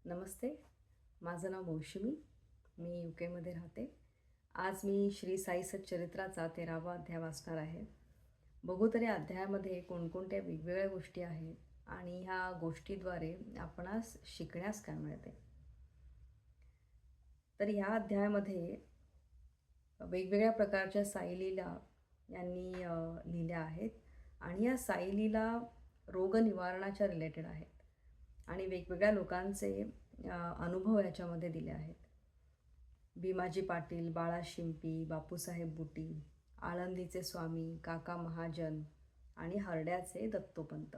नमस्ते. माझं नाव मौशिमी. मी UK राहते. आज मी श्री साई सच्चरित्राचा 13वा अध्याय वाचणार आहे. बघू तर या अध्यायामध्ये कोणकोणत्या वेगवेगळ्या गोष्टी आहेत आणि ह्या गोष्टीद्वारे आपणास शिकण्यास काय मिळते. तर ह्या अध्यायामध्ये वेगवेगळ्या प्रकारच्या साईलीला यांनी लिहिल्या आहेत आणि या साईलीला रोगनिवारणाच्या रिलेटेड आहेत आणि वेगवेगळ्या लोकांचे अनुभव याच्यामध्ये दिले आहेत. भीमाजी पाटील, बाळा शिंपी, बापूसाहेब बुटी, आळंदीचे स्वामी, काका महाजन आणि हरड्याचे दत्तोपंत.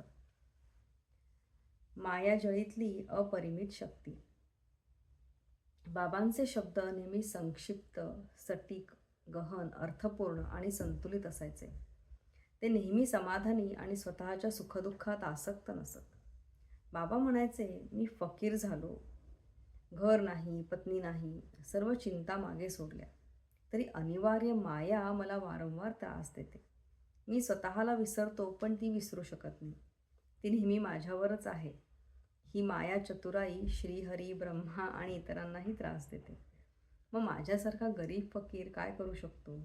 मायाजळीतली अपरिमित शक्ती. बाबांचे शब्द नेहमी संक्षिप्त, सटीक, गहन, अर्थपूर्ण आणि संतुलित असायचे. ते नेहमी समाधानी आणि स्वतःच्या सुखदुःखात आसक्त नसत. बाबा म्हणायचे, मी फकीर झालो, घर नाही, पत्नी नाही, सर्व चिंता मागे सोडल्या, तरी अनिवार्य माया मला वारंवार त्रास देते. मी स्वतःला विसरतो, पण ती विसरू शकत नाही. ती नेहमी माझ्यावरच आहे. ही माया चतुराई श्रीहरी, ब्रह्मा आणि इतरांनाही त्रास देते. मग माझ्यासारखा गरीब फकीर काय करू शकतो?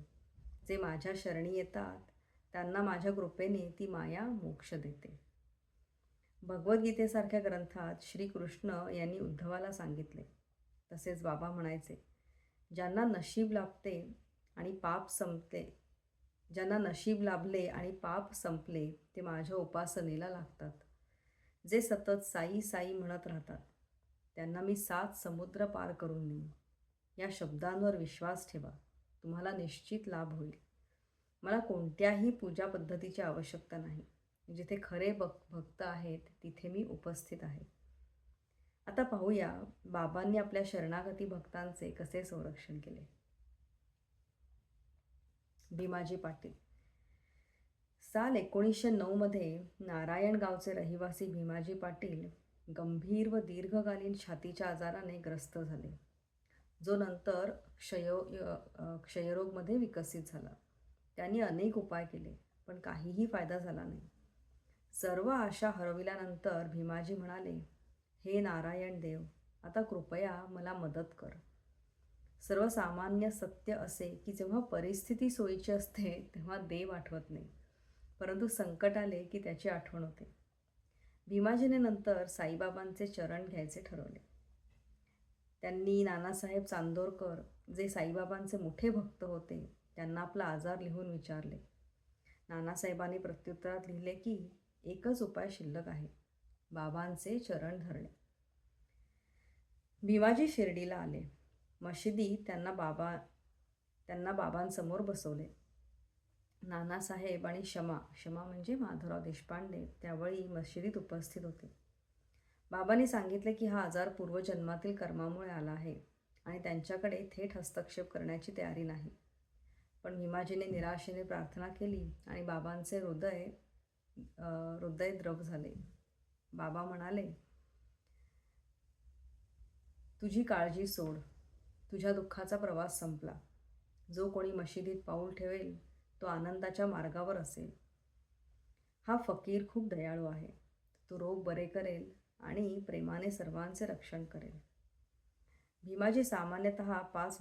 जे माझ्या शरणी येतात त्यांना माझ्या कृपेने ती माया मोक्ष देते. भगवद्गीतेसारख्या ग्रंथात श्रीकृष्ण यांनी उद्धवाला सांगितले. तसेच बाबा म्हणायचे, ज्यांना नशीब लाभते आणि पाप संपते, ज्यांना नशीब लाभले आणि पाप संपले ते माझ्या उपासनेला लागतात. जे सतत साई साई म्हणत राहतात त्यांना मी 7 समुद्र पार करून नेईन. या शब्दांवर विश्वास ठेवा, तुम्हाला निश्चित लाभ होईल. मला कोणत्याही पूजा पद्धतीची आवश्यकता नाही. जिथे खरे भक्त आहेत तिथे मी उपस्थित आहे. आता पाहूया बाबांनी आपल्या शरणागती भक्तांचे कसे संरक्षण केले. भीमाजी पाटील. साल 1909 नारायण गावचे रहिवासी भीमाजी पाटील गंभीर व दीर्घकालीन छातीच्या आजाराने ग्रस्त झाले, जो नंतर क्षयरोगमध्ये विकसित झाला. त्यांनी अनेक उपाय केले, पण काहीही फायदा झाला नाही. सर्व आशा हरविल्यानंतर भीमाजी म्हणाले, हे नारायण देव, आता कृपया मला मदत कर. सर्वसामान्य सत्य असे की जेव्हा परिस्थिती सोयीची असते तेव्हा देव आठवत नाही, परंतु संकट आले की त्याची आठवण होते. भीमाजीने नंतर साईबाबांचे चरण घ्यायचे ठरवले. त्यांनी नानासाहेब चांदोरकर, जे साईबाबांचे मोठे भक्त होते, त्यांना आपला आजार लिहून विचारले. नानासाहेबांनी प्रत्युत्तरात लिहिले की एकच उपाय शिल्लक आहे, बाबांचे चरण धरणे. भीमाजी शिर्डीला आले. मशिदीत त्यांना बाबांसमोर बसवले. नानासाहेब आणि शमा म्हणजे माधवराव देशपांडे त्यावेळी मशिदीत उपस्थित होते. बाबांनी सांगितले की हा आजार पूर्वजन्मातील कर्मामुळे आला आहे आणि त्यांच्याकडे थेट हस्तक्षेप करण्याची तयारी नाही. पण भीमाजीने निराशेने प्रार्थना केली आणि बाबांचे हृदय द्रव झाले. बाबा म्हणाले, तुझी काळजी सोड, तुझ्या दुःखाचा प्रवास संपला. जो कोणी मशिदीत पाऊल ठेवेल तो आनंदाच्या मार्गावर असेल. हा फकीर खूप दयाळू आहे. तो रोग बरे करेल आणि प्रेमाने सर्वांचे रक्षण करेल. भीमाजी सामान्यतः 5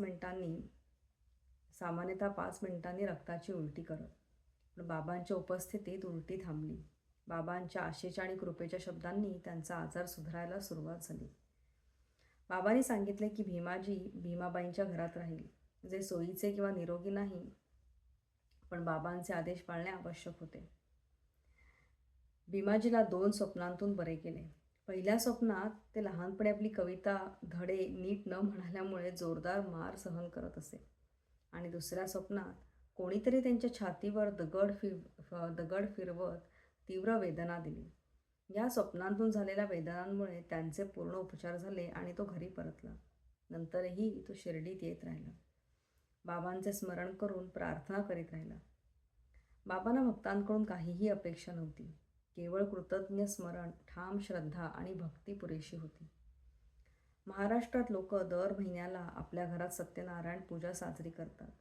मिनिटांनी रक्ताची उलटी करत, पण बाबांच्या उपस्थितीत उलटी थांबली. बाबांच्या आशेच्या आणि कृपेच्या शब्दांनी त्यांचा आजार सुधारायला सुरुवात झाली. बाबांनी सांगितले की भीमाजी भीमाबाईंच्या घरात राहील, जे सोयीचे किंवा निरोगी नाही, पण बाबांचे आदेश पाळणे आवश्यक होते. भीमाजीला 2 स्वप्नांतून बरे केले. पहिल्या स्वप्नात ते लहानपणी आपली कविता धडे नीट न म्हणाल्यामुळे जोरदार मार सहन करत असे आणि दुसऱ्या स्वप्नात कोणीतरी त्यांच्या छातीवर दगड फिरवत तीव्र वेदना दिली. या स्वप्नांतून झालेल्या वेदनांमुळे त्यांचे पूर्ण उपचार झाले आणि तो घरी परतला. नंतरही तो शिर्डीत येत राहिला. बाबांचे स्मरण करून प्रार्थना करीत राहिला. बाबांना भक्तांकडून काहीही अपेक्षा नव्हती. केवळ कृतज्ञ स्मरण, ठाम श्रद्धा आणि भक्ती पुरेशी होती. महाराष्ट्रात लोक दर महिन्याला आपल्या घरात सत्यनारायण पूजा साजरी करतात,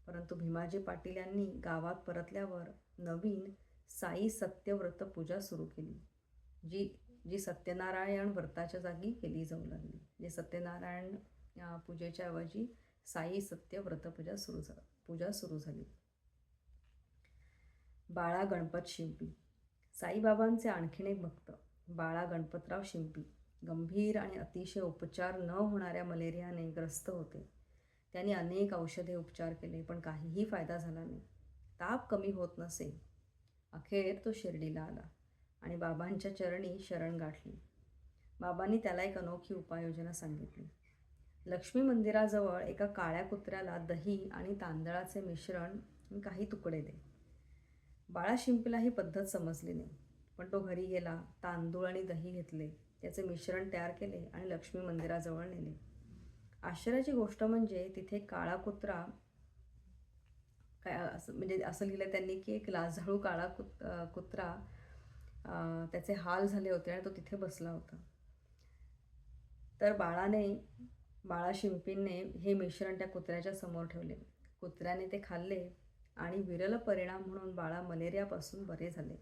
परंतु भीमाजी पाटील यांनी गावात परतल्यावर नवीन साई सत्यव्रत पूजा सुरू केली, जी जी सत्यनारायण व्रताच्या जागी केली जाऊ लागली. जे सत्यनारायण पूजेच्या ऐवजी साई सत्य पूजा सुरू झाली. बाळा गणपत शिंपी. साईबाबांचे आणखीन एक भक्त बाळा गणपतराव शिंपी गंभीर आणि अतिशय उपचार न होणाऱ्या मलेरियाने ग्रस्त होते. त्यांनी अनेक औषधे उपचार केले, पण काहीही फायदा झाला नाही. ताप कमी होत नसे. अखेर तो शिर्डीला आला आणि बाबांच्या चरणी शरण गाठली. बाबांनी त्याला एक अनोखी उपाययोजना सांगितली. लक्ष्मी मंदिराजवळ एका काळ्या कुत्र्याला दही आणि तांदळाचे मिश्रण काही तुकडे दे. बाळा शिंपीला ही पद्धत समजली नाही, पण तो घरी गेला, तांदूळ आणि दही घेतले, त्याचे मिश्रण तयार केले आणि लक्ष्मी मंदिराजवळ नेले. आश्चर्याची गोष्ट म्हणजे तिथे काळा कुत्रा काय असं लिहिलं त्यांनी की एक लाजाळू काळा कुत्रा त्याचे हाल झाले होते आणि तो तिथे बसला होता. तर बाळा शिंपींनी हे मिश्रण त्या कुत्र्याच्या समोर ठेवले. कुत्र्याने ते खाल्ले आणि विरल परिणाम म्हणून बाळा मलेरियापासून बरे झाले.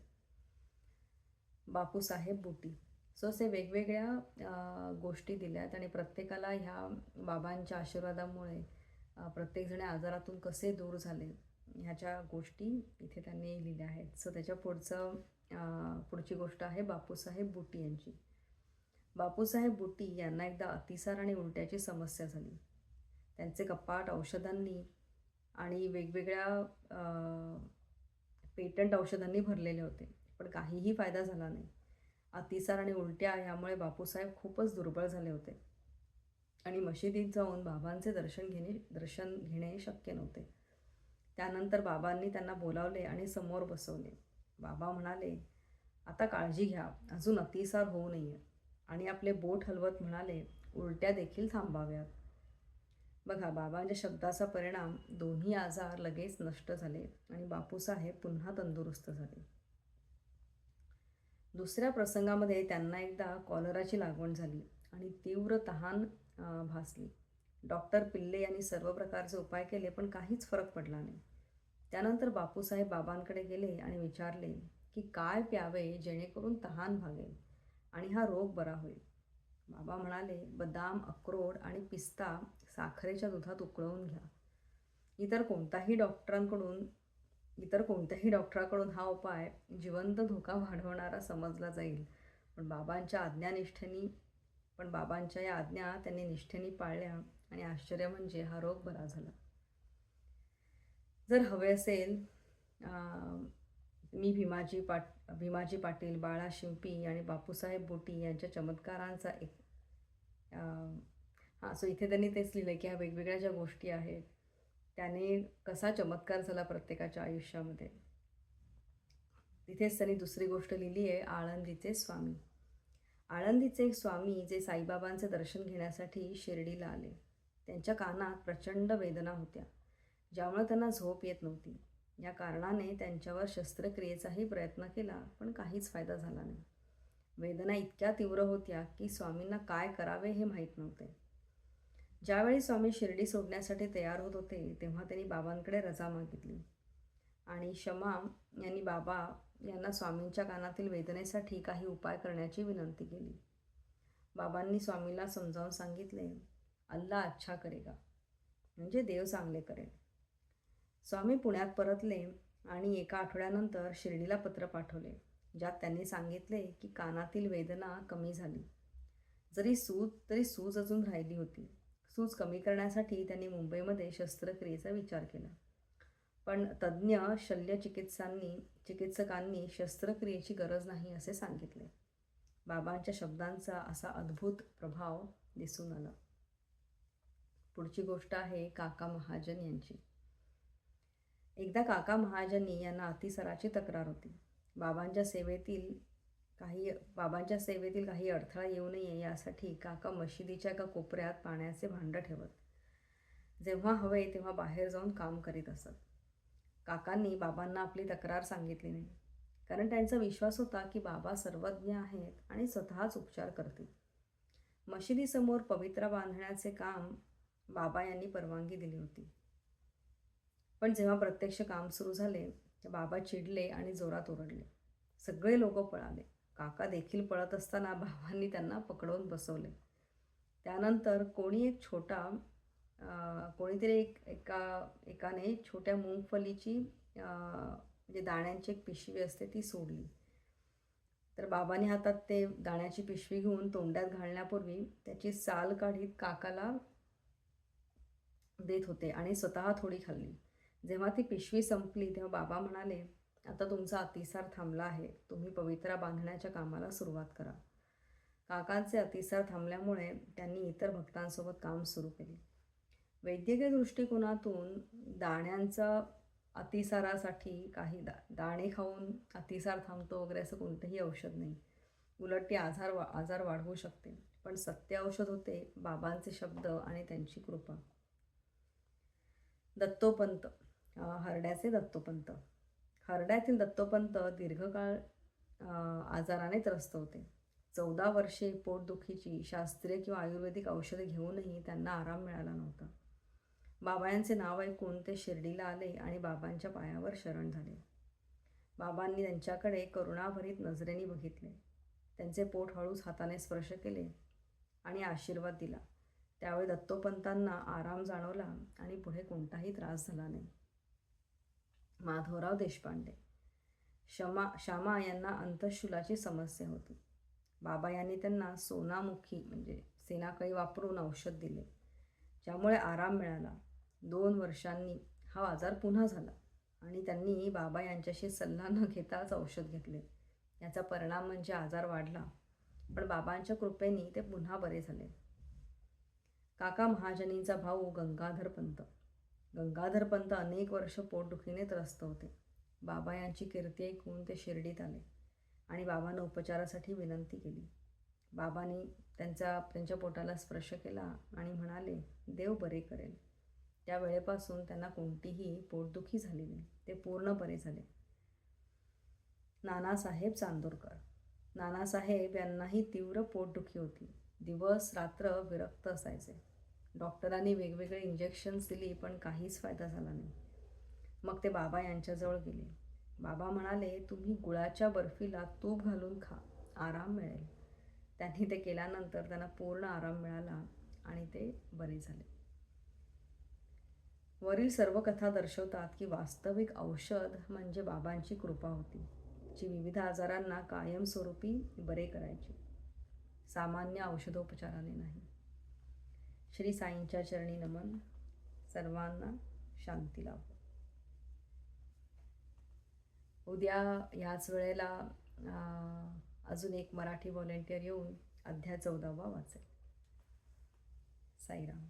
बापूसाहेब बुटी. असे वेगवेगळ्या गोष्टी दिल्यात आणि प्रत्येकाला ह्या बाबांच्या आशीर्वादामुळे प्रत्येकजण आजारातून कसे दूर झाले ह्याच्या गोष्टी इथे त्यांनी लिहिल्या आहेत. त्याच्या पुढची गोष्ट आहे बापूसाहेब बुटी यांची. बापूसाहेब बुटी यांना एकदा अतिसार आणि उलट्याची समस्या झाली. त्यांचे कपाट औषधांनी आणि वेगवेगळ्या पेटंट औषधांनी भरलेले होते, पण काहीही फायदा झाला नाही. अतिसार आणि उलट्या यामुळे बापूसाहेब खूपच दुर्बळ झाले होते आणि मशिदीत जाऊन बाबांचे दर्शन घेणे शक्य नव्हते. त्यानंतर बाबांनी त्यांना बोलावले आणि समोर बसवले. बाबा म्हणाले, आता काळजी घ्या, अजून अतिसार होऊ नये, आणि आपले बोट हलवत म्हणाले, उलट्या देखील थांबाव्यात. बघा, बाबांच्या शब्दाचा परिणाम दोन्ही आजार लगेच नष्ट झाले आणि बापूसाहेब पुन्हा तंदुरुस्त झाले. दुसऱ्या प्रसंगामध्ये त्यांना एकदा कॉलराची लागवण झाली आणि तीव्र तहान भासली. डॉक्टर पिल्ले यांनी सर्व प्रकारचे उपाय केले, पण काहीच फरक पडला नाही. त्यानंतर बापूसाहेब बाबांकडे गेले आणि विचारले की काय प्यावे जेणेकरून तहान भागेल आणि हा रोग बरा होईल. बाबा म्हणाले, बदाम, अक्रोड आणि पिस्ता साखरेच्या दुधात उकळवून घ्या. इतर कोणत्याही डॉक्टराकडून हा उपाय जिवंत धोका वाढवणारा समजला जाईल, पण बाबांच्या या आज्ञा त्यांनी निष्ठेने पाळल्या आणि आश्चर्य म्हणजे हा रोग बरा झाला. जर हवे असेल, मी भीमाजी पाटील, बाळा शिंपी आणि बापूसाहेब बुटी यांच्या चमत्कारांचा इथे त्यांनी तेच लिहिलं की ह्या वेगवेगळ्या ज्या गोष्टी आहेत त्याने कसा चमत्कार झाला प्रत्येकाच्या आयुष्यामध्ये. तिथेच त्यांनी दुसरी गोष्ट लिहिली आहे, आळंदीचे स्वामी. आळंदीचे एक स्वामी जे साईबाबांचे दर्शन घेण्यासाठी शिर्डीला आले. त्यांच्या कानात प्रचंड वेदना होत्या, ज्यामुळे त्यांना झोप येत नव्हती. या कारणाने त्यांच्यावर शस्त्रक्रियेचाही प्रयत्न केला, पण काहीच फायदा झाला नाही. वेदना इतक्या तीव्र होत्या की स्वामींना काय करावे हे माहीत नव्हते. ज्यावेळी स्वामी शिर्डी सोडण्यासाठी तयार होत होते, तेव्हा त्यांनी बाबांकडे रजा मागितली आणि शमा यांनी बाबा यांना स्वामींच्या कानातील वेदनेसाठी काही उपाय करण्याची विनंती केली. बाबांनी स्वामीला समजावून सांगितले, अल्लाह अच्छा करेगा, म्हणजे देव चांगले करेल. स्वामी पुण्यात परतले आणि एका आठवड्यानंतर शिर्डीला पत्र पाठवले, ज्यात त्यांनी सांगितले की कानातील वेदना कमी झाली, तरी सूज अजून राहिली होती. सूज कमी करण्यासाठी त्यांनी मुंबईमध्ये शस्त्रक्रियेचा विचार केला, पण तज्ज्ञ चिकित्सकांनी शस्त्रक्रियेची गरज नाही असे सांगितले. बाबांच्या शब्दांचा असा अद्भुत प्रभाव दिसून आला. पुढची गोष्ट आहे काका महाजन यांची. एकदा काका महाजनी यांना अतिसाराची तक्रार होती. बाबांच्या सेवेतील काही अडथळा येऊ नये यासाठी काका मशिदीच्या एका कोपऱ्यात पाण्याचे भांडं ठेवत. जेव्हा हवे तेव्हा बाहेर जाऊन काम करीत असत. काकांनी बाबांना आपली तक्रार सांगितली नाही, कारण त्यांचा विश्वास होता की बाबा सर्वज्ञ आहेत आणि स्वतःच उपचार करतील. मशिदीसमोर पवित्रा बांधण्याचे काम बाबा यांनी परवानगी दिली होती, पण जेव्हा प्रत्यक्ष काम सुरू झाले, बाबा चिडले आणि जोरात ओरडले. सगळे लोक पळाले. काका देखील पळत असताना बाबांनी त्यांना पकडवून बसवले. त्यानंतर कोणीतरी एकाने छोट्या मुंगफलीची म्हणजे दाण्यांची एक पिशवी असते ती सोडली. तर बाबांनी हातात ते दाण्याची पिशवी घेऊन तोंडात घालण्यापूर्वी त्याची साल काढीत काकाला देत होते आणि स्वतः थोडी खाल्ली. जेव्हा ती पिशवी संपली तेव्हा बाबा म्हणाले, आता तुमचा अतिसार थांबला आहे. तुम्ही पवित्रा बांधण्याच्या कामाला सुरुवात करा. काकांचे अतिसार थांबल्यामुळे त्यांनी इतर भक्तांसोबत काम सुरू केले. वैद्यकीय दृष्टिकोनातून दाण्यांचा अतिसारासाठी काही दाणे खाऊन अतिसार थांबतो वगैरे असं कोणतंही औषध नाही. उलट ते आजार वाढवू शकते. पण सत्य औषध होते बाबांचे शब्द आणि त्यांची कृपा. दत्तोपंत, हरड्याचे दत्तोपंत. हरड्यातील दत्तोपंत दीर्घकाळ आजाराने त्रस्त होते. 14 वर्षे पोटदुखीची शास्त्रीय किंवा आयुर्वेदिक औषधे घेऊनही त्यांना आराम मिळाला नव्हता. बाबा यांचे नाव ऐकून ते शिर्डीला आले आणि बाबांच्या पायावर शरण झाले. बाबांनी त्यांच्याकडे करुणाभरीत नजरेने बघितले. त्यांचे पोट हळूच हाताने स्पर्श केले आणि आशीर्वाद दिला. त्यावेळी दत्तोपंतांना आराम जाणवला आणि पुढे कोणताही त्रास झाला नाही. माधवराव देशपांडे. श्यामा यांना अंतःशूलाची समस्या होती. बाबा यांनी त्यांना सोनामुखी म्हणजे सेनाकळी वापरून औषध दिले, ज्यामुळे आराम मिळाला. 2 वर्षांनी हा आजार पुन्हा झाला आणि त्यांनी बाबा यांच्याशी सल्ला न घेताच औषध घेतले. याचा परिणाम म्हणजे आजार वाढला, पण बाबांच्या कृपेने ते पुन्हा बरे झाले. काका महाजनींचा भाऊ गंगाधर पंत अनेक वर्ष पोटदुखीने त्रस्त होते. बाबा यांची कीर्ती ऐकून ते शिर्डीत आले आणि बाबांना उपचारासाठी विनंती केली. बाबांनी त्यांच्या पोटाला स्पर्श केला आणि म्हणाले, देव बरे करेल. त्या वेळेपासून त्यांना कोणतीही पोटदुखी झाली नाही. ते पूर्ण बरे झाले. नानासाहेब चांदोरकर. नानासाहेब यांनाही तीव्र पोटदुखी होती. दिवस रात्र विरक्त असायचे. डॉक्टरांनी वेगवेगळे इंजेक्शन्स दिली, पण काहीच फायदा झाला नाही. मग ते बाबा यांच्याजवळ गेले. बाबा म्हणाले, तुम्ही गुळाच्या बर्फीला तूप घालून खा, आराम मिळेल. त्यांनी ते केल्यानंतर त्यांना पूर्ण आराम मिळाला आणि ते बरे झाले. वरील सर्व कथा दर्शवतात की वास्तविक औषध म्हणजे बाबांची कृपा होती, जी विविध आजारांना कायमस्वरूपी बरे करायची, सामान्य औषधोपचाराने नाही. श्री साईंच्या चरणी नमन. सर्वांना शांती लाभो. उद्या याच वेळेला अजून एक मराठी व्हॉलेंटियर येऊन अध्याय 14वा वाचेल. साईराम.